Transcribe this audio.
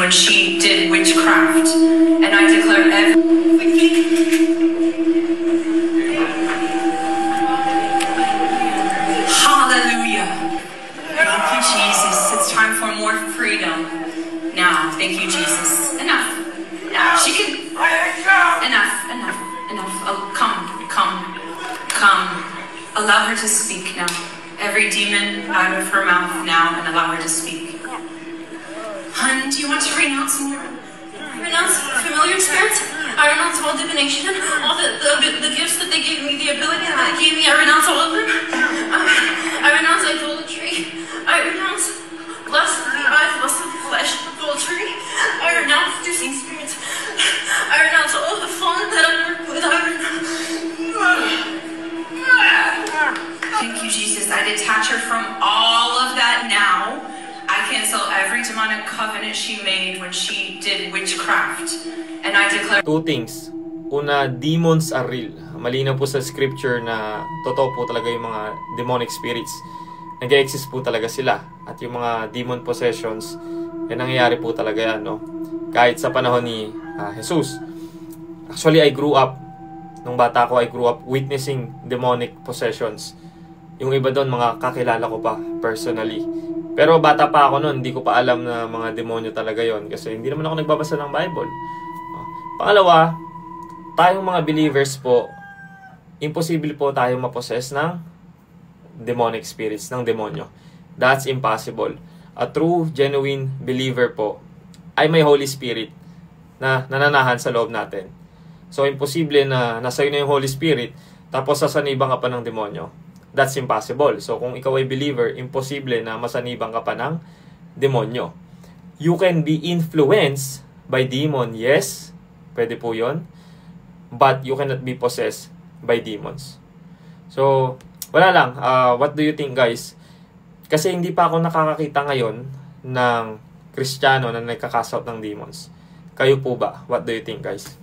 when she did witchcraft, and I declare hallelujah. Thank you, Jesus. It's time for more freedom. Now, thank you, Jesus. Enough. She can. Enough. Oh, come. Allow her to speak now. Every demon out of her mouth now, and allow her to speak. Hun, do you want to renounce more? Renounce familiar spirits? I renounce all divination, all the gifts that they gave me, the ability that they gave me. I renounce all of them. I renounce idolatry. I renounce lust of the eyes, lust of the flesh, adultery. I renounce seducing spirits. I renounce all the fun that I work with. Thank you, Jesus. I detach her from all of that now. I cancel every demonic covenant she made when she did witchcraft. And I declare... Two things. Una, demons are real. Malinaw po sa scripture na totoo po talaga yung mga demonic spirits. Nag-exist po talaga sila. At yung mga demon possessions, nangyayari po talaga yan, no? Kahit sa panahon ni Jesus. Actually, nung bata ko, I grew up witnessing demonic possessions. Yung iba doon, mga kakilala ko pa, personally. Pero bata pa ako noon, hindi ko pa alam na mga demonyo talaga yon kasi hindi naman ako nagbabasa ng Bible. Pangalawa, tayong mga believers po, imposible po tayong mapossess ng demonic spirits, ng demonyo. That's impossible. A true, genuine believer po ay may Holy Spirit na nananahan sa loob natin. So, imposible na nasa'yo na yung Holy Spirit tapos sasanibang ka pa ng demonyo. That's impossible. So, kung ikaw ay believer, imposible na masanibang ka pa ng demonyo. You can be influenced by demon, yes. Pwede po yun. But you cannot be possessed by demons. So, wala lang. What do you think, guys? Kasi hindi pa ako nakakakita ngayon ng Kristiyano na nagkakast out ng demons. Kayo po ba? What do you think, guys?